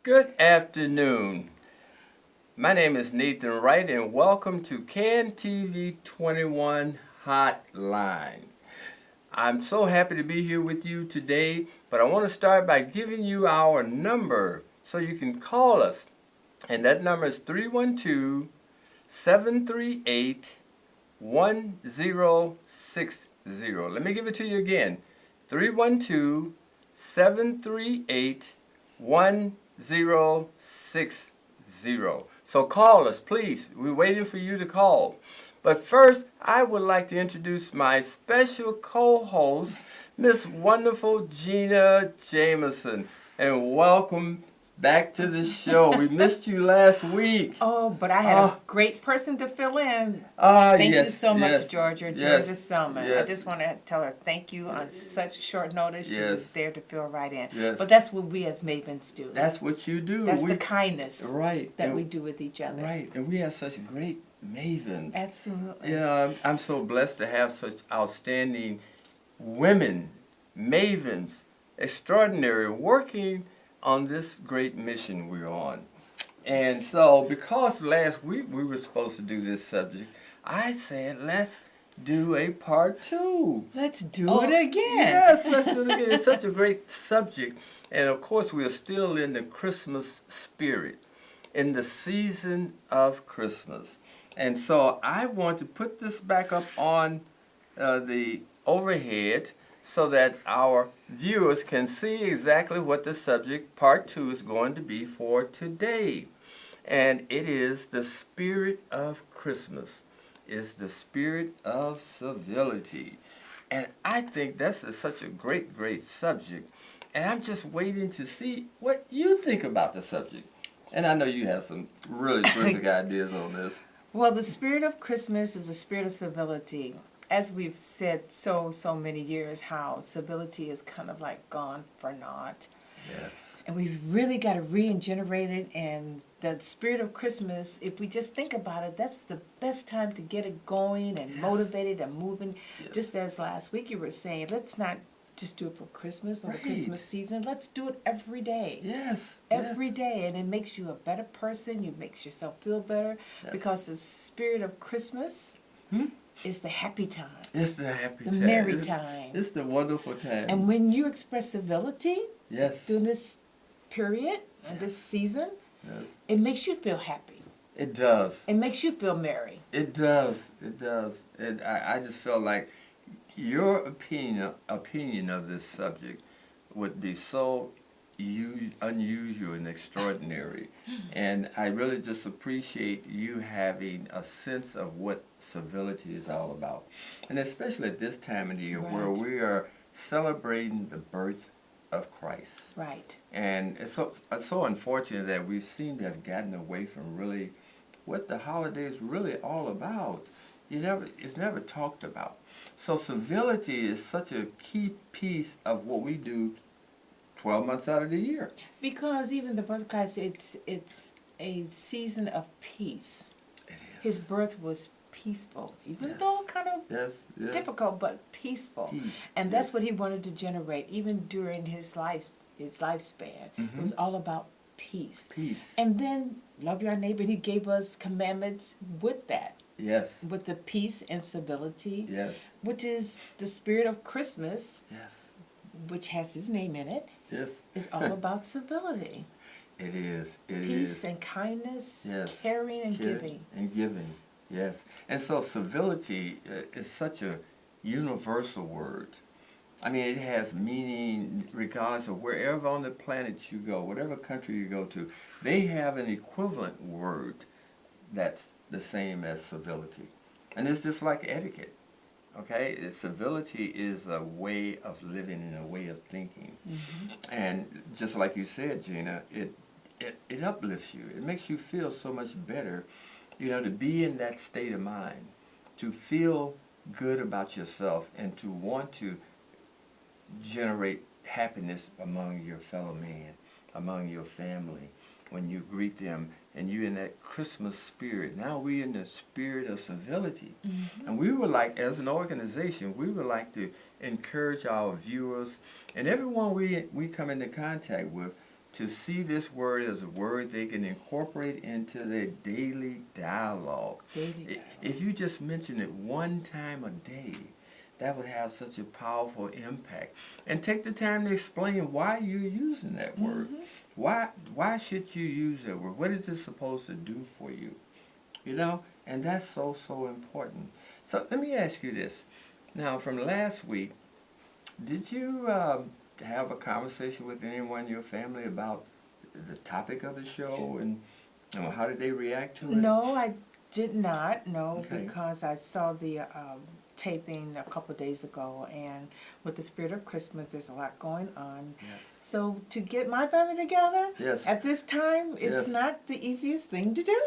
Good afternoon. My name is Nathan Wright, and welcome to CAN TV 21 Hotline. I'm so happy to be here with you today, but I want to start by giving you our number so you can call us. And that number is 312-738-1060. Let me give it to you again. 312-738-1060. So call us, please. We're waiting for you to call. But first, I would like to introduce my special co-host, Miss Wonderful Gina Jameson. And welcome back to the show. We missed you last week. Oh, but I had a great person to fill in. Thank you so much, Georgia, Georgia Selman. I just want to tell her thank you on such short notice. She was there to fill right in. But that's what we as mavens do. That's what you do. That's the kindness that we do with each other. Right, and we have such great mavens. Absolutely. You know, I'm so blessed to have such outstanding women, mavens, extraordinary, working on this great mission we're on. And so, because last week we were supposed to do this subject, I said, let's do a part 2. Let's do it again. Yes, let's do it again. It's such a great subject. And of course, we are still in the Christmas spirit, in the season of Christmas. And so I want to put this back up on the overhead so that our viewers can see exactly what the subject, part 2, is going to be for today. And it is the spirit of Christmas, is the spirit of civility. And I think that's such a great, great subject. And I'm just waiting to see what you think about the subject. And I know you have some really terrific ideas on this. Well, the spirit of Christmas is the spirit of civility. As we've said so many years, how civility is kind of like gone for naught. Yes. And we've really got to regenerate it. And the spirit of Christmas, if we just think about it, that's the best time to get it going and motivated and moving. Just as last week you were saying, let's not just do it for Christmas or the Christmas season. Let's do it every day. Yes. Every day. And it makes you a better person. You makes yourself feel better. Because the spirit of Christmas is the happy time. It's the happy time. The merry time. It's the wonderful time. And when you express civility during this period and this season, it makes you feel happy. It does. It makes you feel merry. It does. It does. And I just feel like your opinion of this subject would be so unusual and extraordinary. And I really just appreciate you having a sense of what civility is all about. And especially at this time of the year where we are celebrating the birth of Christ. Right. And it's so unfortunate that we seem to have gotten away from really what the holiday is really all about. It's never talked about. So civility is such a key piece of what we do 12 months out of the year. Because even the birth of Christ, it's a season of peace. It is. His birth was peaceful, even though kind of difficult, but peaceful. Peace. And that's what he wanted to generate, even during his lifespan. It was all about peace. Peace. And then love your neighbor. He gave us commandments with that. Yes. With the peace and civility. Yes. Which is the spirit of Christmas. Yes. Which has his name in it. Yes. It's all about civility. It is. Peace and kindness. Yes. Caring and giving. And giving. Yes. And so civility is such a universal word. I mean, it has meaning regardless of wherever on the planet you go, whatever country you go to, they have an equivalent word that's the same as civility. And it's just like etiquette. Okay? Civility is a way of living and a way of thinking. And just like you said, Gina, it uplifts you. It makes you feel so much better, to be in that state of mind, to feel good about yourself and to want to generate happiness among your fellow man, among your family, when you greet them and you're in that Christmas spirit. Now we're in the spirit of civility. And we would like, as an organization, we would like to encourage our viewers and everyone we come into contact with to see this word as a word they can incorporate into their daily dialogue. If you just mention it one time a day, that would have such a powerful impact. And take the time to explain why you're using that word. Why should you use that word? What is it supposed to do for you? You know, and that's so, so important. So let me ask you this. Now, from last week, did you have a conversation with anyone in your family about the topic of the show, and how did they react to it? No, I did not. No, Okay. because I saw the taping a couple of days ago, and with the spirit of Christmas, there's a lot going on. Yes. So to get my family together Yes. at this time, it's Yes. not the easiest thing to do.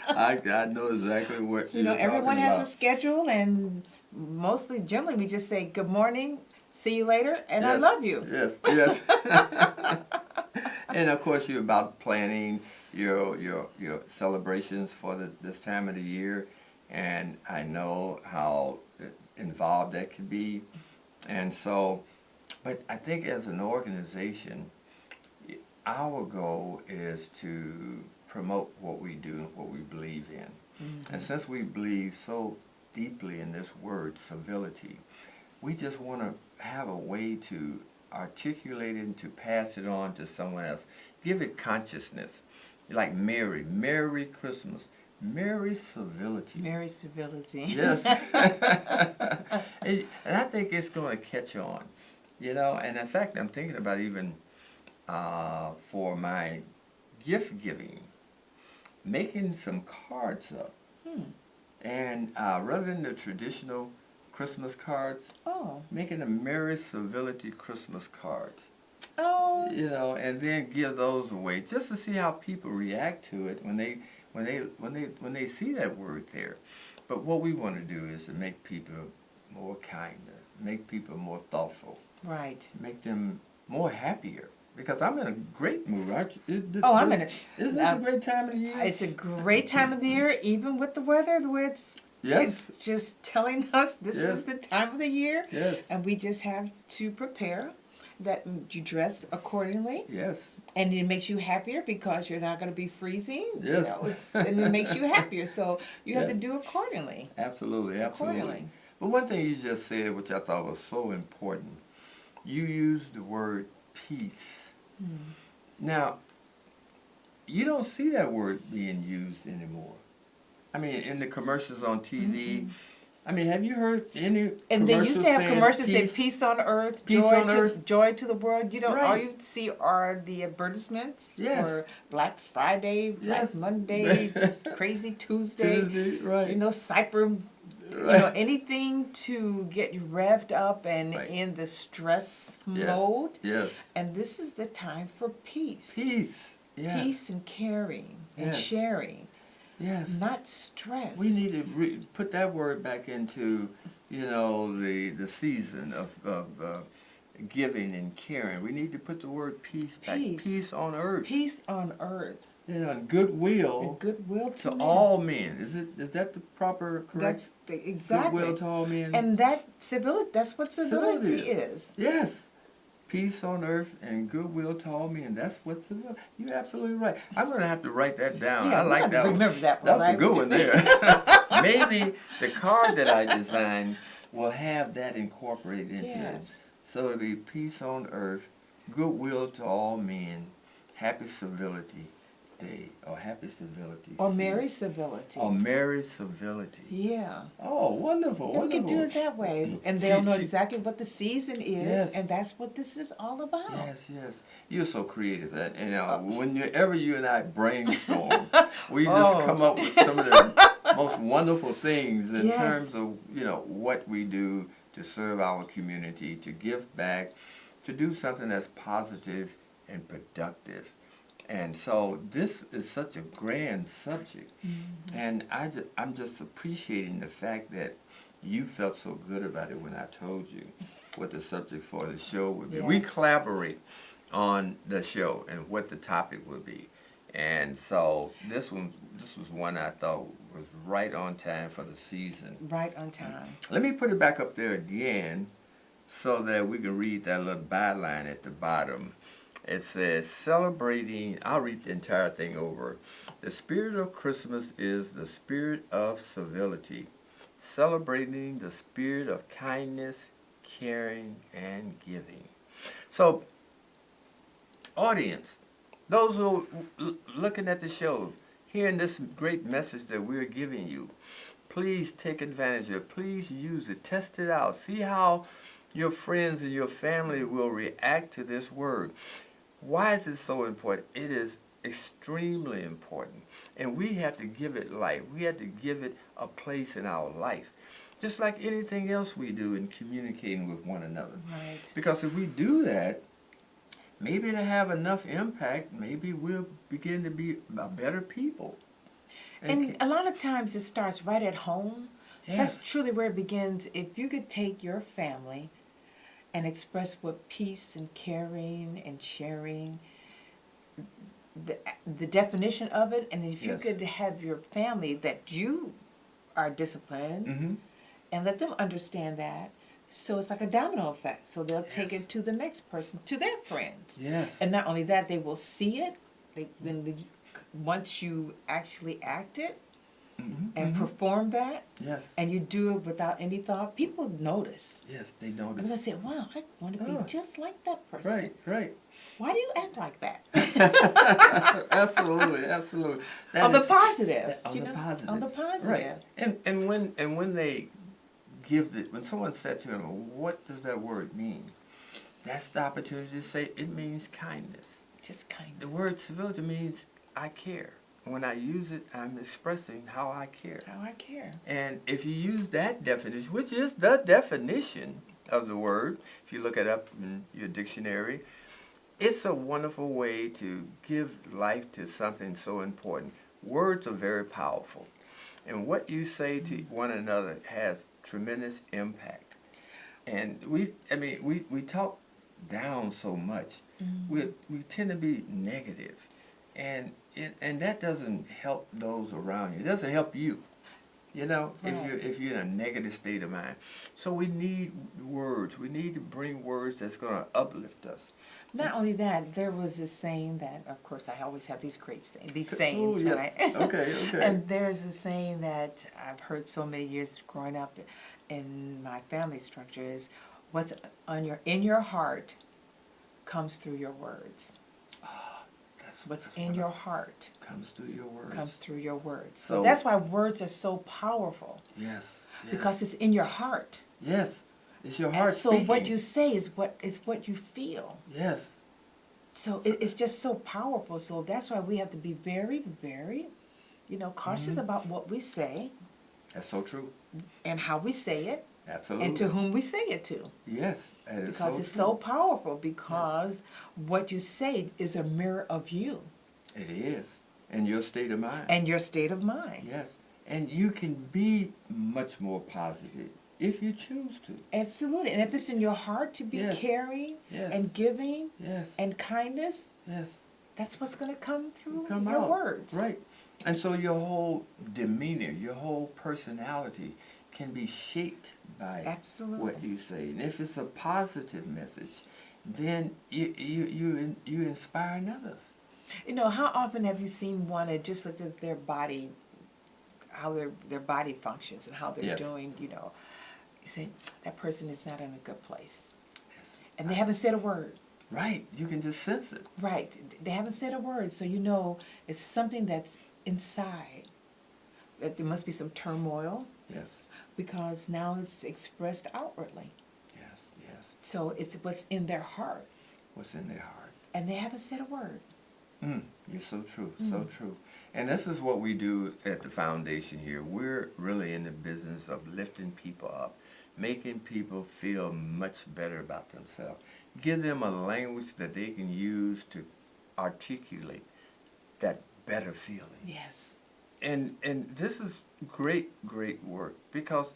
I know exactly what You know, you're everyone talking has a about. schedule, and generally, we just say good morning, see you later, and I Yes. love you. Yes, yes. And of course, you're about planning your celebrations for this time of the year, and I know how involved that could be, and so, but I think as an organization, our goal is to promote what we do and what we believe in. And since we believe so deeply in this word, civility, we just want to have a way to articulate it and to pass it on to someone else. Give it consciousness. Like Merry Christmas, Merry Civility. Merry civility. Yes. And I think it's going to catch on, you know. And in fact, I'm thinking about even for my gift giving, making some cards up. And rather than the traditional Christmas cards, Oh. making a Merry Civility Christmas card. Oh. You know, and then give those away just to see how people react to it when they see that word there. But what we want to do is to make people more kinder, make people more thoughtful, Right. make them more happier. Because I'm in a great mood, aren't you? I'm Isn't this a great time of the year? It's a great time of the year, even with the weather, the way it's Yes. just telling us this Yes. is the time of the year. Yes. And we just have to prepare that you dress accordingly. Yes. And it makes you happier because you're not going to be freezing. Yes. You know, and it makes you happier. So you have to Yes. do accordingly. Absolutely. Accordingly. But one thing you just said, which I thought was so important, you used the word peace. Now, you don't see that word being used anymore. I mean, in the commercials on TV. I mean, have you heard any And they used to have commercials that peace? say peace on earth, Peace joy on to earth. joy to the world. You know, all Right. you see are the advertisements Yes. for Black Friday, Black Yes. Monday, Crazy Tuesday. Tuesday, right. You know, Cyber. You know, anything to get you revved up and Right. in the stress Yes. mode. Yes. And this is the time for peace. Peace. Yes. Peace and caring and Yes. sharing, Yes. not stress. We need to put that word back into, you know, the season of giving and caring. We need to put the word peace back. Peace. Peace on earth. Peace on earth. You know, and goodwill And goodwill to men. all men. Is that the proper correct? That's exactly. Goodwill to all men. And that civility, that's what civility Civility is. Yes. Peace on earth and goodwill to all men. That's what civility. You're absolutely right. I'm going to have to write that down. Yeah, I like that one. remember that one, That's a right? good one there. Maybe the card that I designed will have that incorporated into Yes. it. So it'll be peace on earth, goodwill to all men, happy civility day, or happy civility Or season. merry civility. Or merry civility. Yeah. Oh, wonderful, Yeah, we wonderful. can do it that way. And they'll know She- exactly what the season is, Yes. and that's what this is all about. Yes, yes. You're so creative. That, you know, whenever you and I brainstorm, we just come up with some of the most wonderful things in Yes. terms of, you know, what we do to serve our community, to give back, to do something that's positive and productive. And so this is such a grand subject. And I'm just appreciating the fact that you felt so good about it when I told you what the subject for the show would be. Yes. We collaborate on the show and what the topic would be. And so this was one I thought was right on time for the season. Right on time. Let me put it back up there again so that we can read that little byline at the bottom. It says, celebrating, I'll read the entire thing over. The spirit of Christmas is the spirit of civility, celebrating the spirit of kindness, caring, and giving. So, audience, those who are looking at the show, hearing this great message that we're giving you, please take advantage of it. Please use it. Test it out. See how your friends and your family will react to this word. Why is it so important? It is extremely important. And we have to give it life. We have to give it a place in our life. Just like anything else we do in communicating with one another. Right. Because if we do that, maybe it'll have enough impact, maybe we'll begin to be a better people. And a lot of times it starts right at home. Yes. That's truly where it begins. If you could take your family and express what peace and caring and sharing, the definition of it, and if you Yes. could have your family that you are disciplined Mm-hmm. and let them understand that, so it's like a domino effect. So they'll take Yes. it to the next person, to their friends. Yes. And not only that, they will see it. Once you actually act it Mm-hmm. and perform that, Yes. and you do it without any thought, people notice. Yes, they And they'll notice. say, wow, I want to be Oh. just like that person. Right, right. Why do you act like that? Absolutely, absolutely. That On the is- positive. on you the know? positive. On the positive. Right. And when they when someone said to them, what does that word mean? That's the opportunity to say it means kindness. Just kindness. The word civility means I care. When I use it, I'm expressing how I care. How I care. And if you use that definition, which is the definition of the word, if you look it up in your dictionary, it's a wonderful way to give life to something so important. Words are very powerful. And what you say to one another has tremendous impact. And we talk down so much. Mm-hmm. We tend to be negative. And that doesn't help those around you. It doesn't help you. You know, Right. if you're in a negative state of mind. So we need words. We need to bring words that's going to uplift us. Not only that, there was a saying that, of course, I always have these great these sayings, Oh, yes. right? Okay. And there's a saying that I've heard so many years growing up in my family structure is, what's in your heart comes through your words. What's in your heart comes through your words. comes through your words. So So that's why words are so powerful, yes. because it's in your heart. yes, it's your And heart so speaking. what you say is what you feel. yes. So it's just so powerful. So that's why we have to be very, very, cautious about what we say That's so true. and how we say it Absolutely. and to whom we say it to. Yes, that is Because so it's true. so powerful, because what you say is a mirror of you It is. And your state of mind. and your state of mind. Yes. And you can be much more positive if you choose to. Absolutely. And if it's in your heart to be Yes. caring Yes. and giving Yes. and kindness, yes. that's what's going to come through Come your out. words. Right. And so your whole demeanor, your whole personality can be shaped by Absolutely. what you say. And if it's a positive message, then you inspire others. How often have you seen one that just looked at their body, how their body functions and how they're Yes. doing, you say, that person is not in a good place. Yes. And they haven't said a word. Right. You can just sense it. Right. They haven't said a word. So it's something that's inside. That there must be some turmoil, Yes. because now it's expressed outwardly. Yes. Yes. So it's what's in their heart. What's in their heart. And they haven't said a word. You're so true, so true. And this is what we do at the foundation here. We're really in the business of lifting people up, making people feel much better about themselves. Give them a language that they can use to articulate that better feeling. Yes. And this is great work, because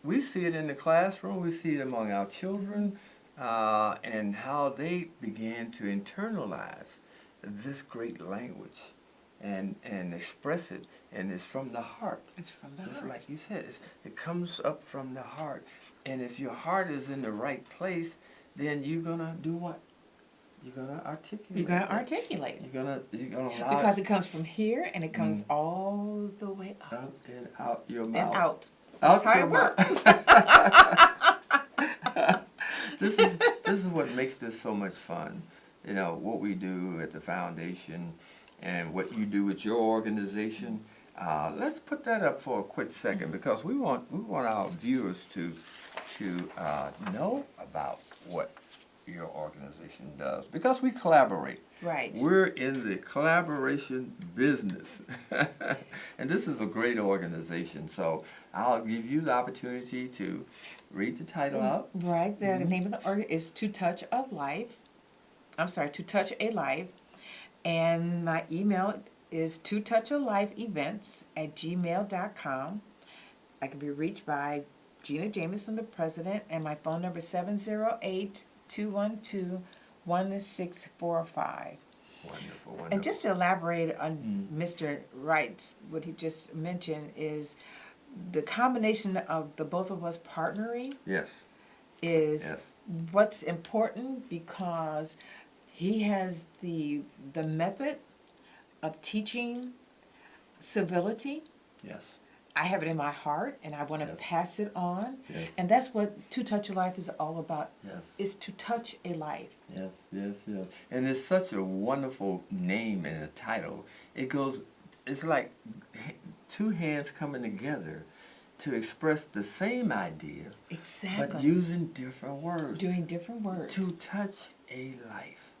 we see it in the classroom, we see it among our children, and how they begin to internalize this great language and express it, and it's from the heart. It's from the Just heart. like you said, it comes up from the heart. And if your heart is in the right place, then you're gonna do what? You're gonna articulate. You're going to that. articulate. You're gonna allow Because it comes from here and it comes all the way up. up and out your And mouth. out. Out That's how your it works. This is what makes this so much fun. You know, what we do at the foundation and what you do with your organization. Let's put that up for a quick second because we want our viewers to know about what your organization does because we collaborate. Right. We're in the collaboration business. And this is a great organization. So I'll give you the opportunity to read the title out. Right. The name of the org is To Touch a Life. To Touch a Life. And my email is totouchalifeevents@gmail.com. I can be reached by Gina Jameson, the president, and my phone number is 708-212-1645. Wonderful. And just to elaborate on Mr. Wright's, what he just mentioned is the combination of the both of us partnering Yes. is Yes. what's important because he has the method of teaching civility. Yes. I have it in my heart and I want to Yes. pass it on. Yes. And that's what To Touch a Life is all about. Yes. Is to touch a life. Yes. And it's such a wonderful name and a title. It's like two hands coming together to express the same idea, Exactly. but using different words. Doing different words. To touch a life.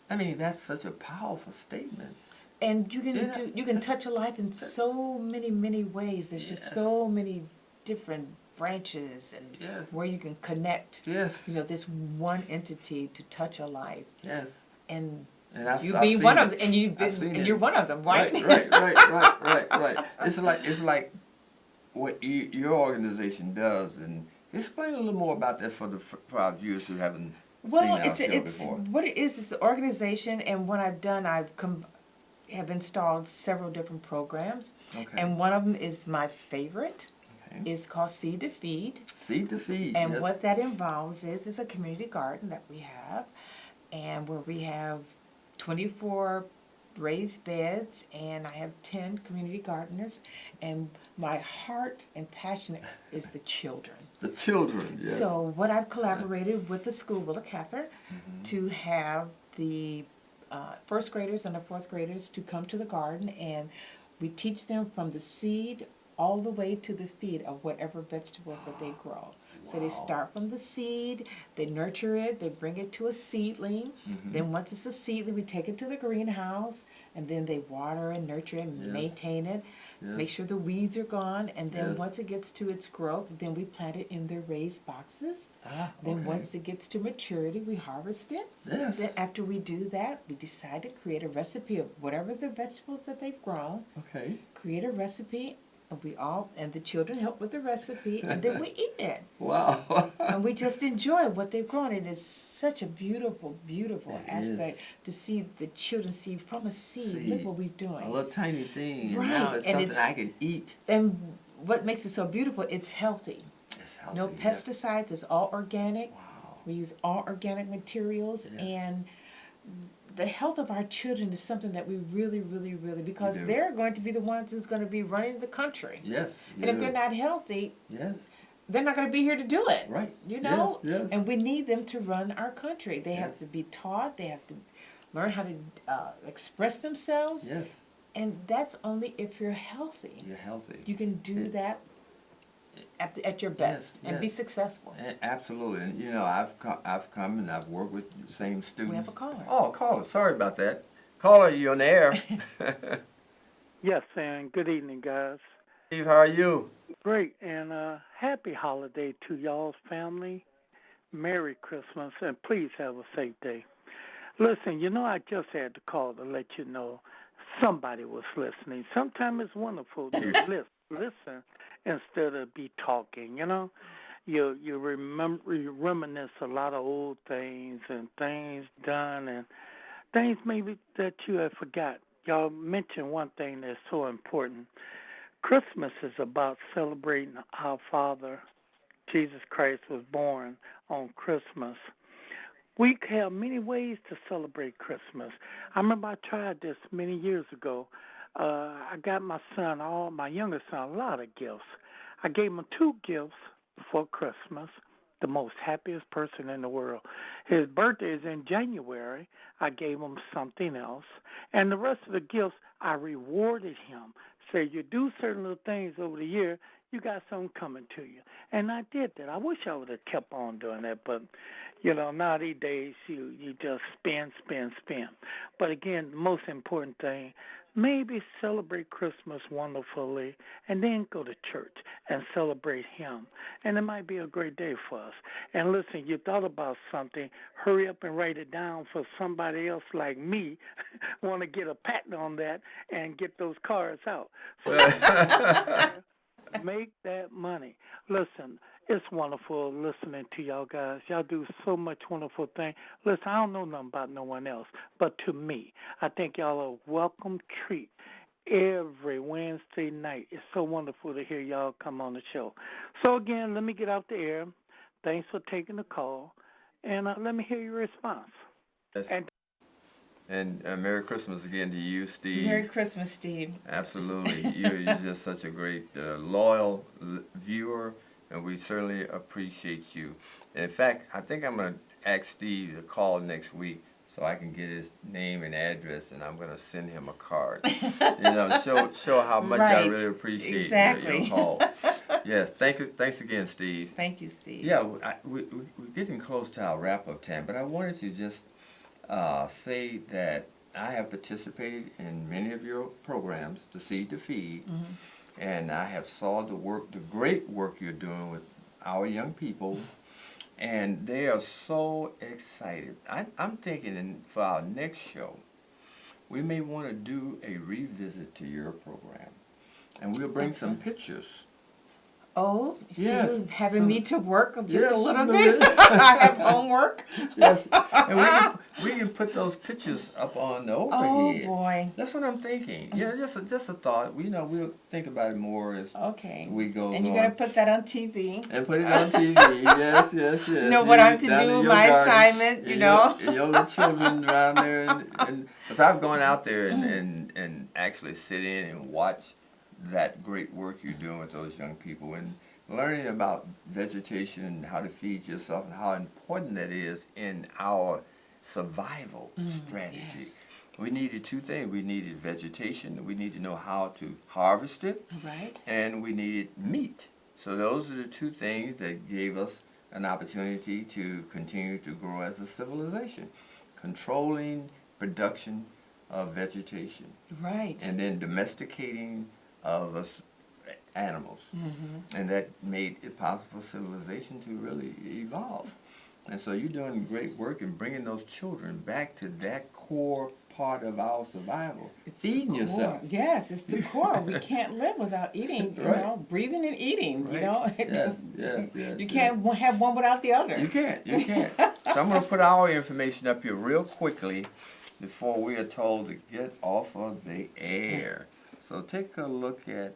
I mean, that's such a powerful statement. And you can Yeah, you can touch a life in so many ways. There's just Yes. so many different branches and Yes. where you can connect. Yes. This one entity to touch a life. Yes. And And I've you I've be seen one it. of them, and I've seen and it. you're one of them, right? Right. It's like what your organization does, and explain a little more about that for our viewers who haven't seen our show it's before. what it is the organization, and what I've done, have installed several different programs, Okay. and one of them is my favorite. Okay. Is called Seed to Feed. Seed to Feed. And yes. what that involves is a community garden that we have, and where we have 24 raised beds, and I have 10 community gardeners, and my heart and passion is the children. The children. Yes. So what I've collaborated with the school, Willa Cather, to have the first graders and the fourth graders to come to the garden, and we teach them from the seed all the way to the feed of whatever vegetables that they grow. So they start from the seed, they nurture it, they bring it to a seedling. Then once it's a seedling, we take it to the greenhouse, and then they water and nurture it and Yes. maintain it, make Yes. sure the weeds are gone, and then Yes. once it gets to its growth, then we plant it in their raised boxes. Then okay. once it gets to maturity, we harvest it. Yes. Then after we do that, we decide to create a recipe of whatever the vegetables that they've grown, Okay. create a recipe, and the children help with the recipe, and then we eat it. Wow. And we just enjoy what they've grown. It is such a beautiful It aspect is. to see the children see from a seed. Look what we're doing. A little tiny thing, and Right, now it's and something it's- I can eat. And what makes it so beautiful, it's healthy. It's healthy. No yes. pesticides, it's all organic. Wow. We use all organic materials, Yes. and the health of our children is something that we really, because do. they're going to be the ones who's going to be running the country. Yes. And if you they're do. not healthy, Yes. they're not going to be here to do it. Right. You know? Yes. And we need them to run our country. They have Yes. to be taught, they have to learn how to express themselves. Yes. And that's only if you're healthy. You're healthy. You can do It- that at your best and be yes. successful. Absolutely. And, you know, I've come and I've worked with the same students. We have a caller. Oh, caller. Sorry about that. Caller, you on the air. Yes, and good evening, guys. Steve, how are you? Great, and happy holiday to y'all's family. Merry Christmas, and please have a safe day. Listen, I just had to call to let you know somebody was listening. Sometimes it's wonderful to listen instead of be talking, You reminisce a lot of old things and things done and things maybe that you have forgot. Y'all mentioned one thing that's so important. Christmas is about celebrating our Father. Jesus Christ was born on Christmas. We have many ways to celebrate Christmas. I remember I tried this many years ago. I got my youngest son, a lot of gifts. I gave him 2 gifts for Christmas, the most happiest person in the world. His birthday is in January. I gave him something else. And the rest of the gifts, I rewarded him. Say, you do certain little things over the year, you got something coming to you. And I did that. I wish I would have kept on doing that, but, nowadays you just spend. But again, the most important thing, maybe celebrate Christmas wonderfully and then go to church and celebrate him. And it might be a great day for us. And listen, you thought about something, hurry up and write it down for somebody else like me want to get a patent on that and get those cards out. So make that money. Listen, it's wonderful listening to y'all guys. Y'all do so much wonderful things. Listen, I don't know nothing about no one else, but to me, I think y'all are a welcome treat every Wednesday night. It's so wonderful to hear y'all come on the show. So again, let me get out the air. Thanks for taking the call, and let me hear your response. Yes. And And Merry Christmas again to you, Steve. Merry Christmas, Steve. Absolutely. You're just such a great, loyal viewer, and we certainly appreciate you. And in fact, I think I'm going to ask Steve to call next week so I can get his name and address, and I'm going to send him a card. Show how much I Right. really appreciate Exactly. your call. Yes, thank you. Thanks again, Steve. Thank you, Steve. Yeah, we're getting close to our wrap-up time, but I wanted to just say that I have participated in many of your programs, the Seed to Feed, and I have saw the great work you're doing with our young people, and they are so excited. I'm thinking for our next show, we may want to do a revisit to your program, and we'll bring some pictures. Oh, Yes. so you're having me to work just Yes, a little a bit? little bit. I have homework? Yes, and we can put those pictures up on the overhead. Oh, boy. That's what I'm thinking. Yeah, just a thought. We'll think about it more as Okay. we go And you're on. going to put that on TV? And put it on TV. Yes, yes, yes. You know what I'm to Down in do, your my garden, assignment, you and know? your little children around there. And because I've gone out there and actually sit in and watch that great work you're doing with those young people and learning about vegetation and how to feed yourself and how important that is in our survival strategy. Yes. We needed 2 things. We needed vegetation. We need to know how to harvest it. Right. And we needed meat. So those are the 2 things that gave us an opportunity to continue to grow as a civilization. Controlling production of vegetation. Right. And then domesticating of us animals. And that made it possible for civilization to really evolve. And so you're doing great work in bringing those children back to that core part of our survival. It's feeding the yourself. core. Yes, it's the core. We can't live without eating, Right. breathing and eating, Right. Yes. You can't have one without the other. You can't. So I'm going to put our information up here real quickly before we are told to get off of the air. So take a look at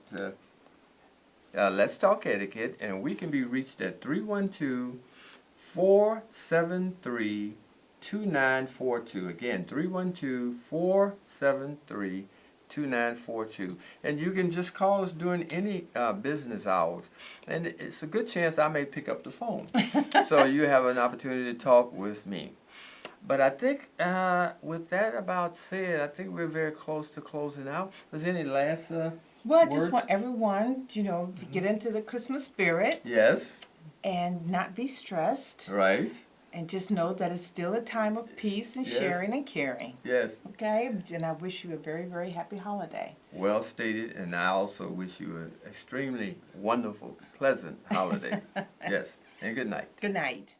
Let's Talk Etiquette, and we can be reached at 312-473-2942. Again, 312-473-2942. And you can just call us during any business hours. And it's a good chance I may pick up the phone. So you have an opportunity to talk with me. But I think with that about said, I think we're very close to closing out. Was there any last Well, I words? just want everyone, to get into the Christmas spirit Yes. and not be stressed. Right. And just know that it's still a time of peace and Yes. sharing and caring. Yes. Okay? And I wish you a very, very happy holiday. Well stated, and I also wish you an extremely wonderful, pleasant holiday. Yes. And good night. Good night.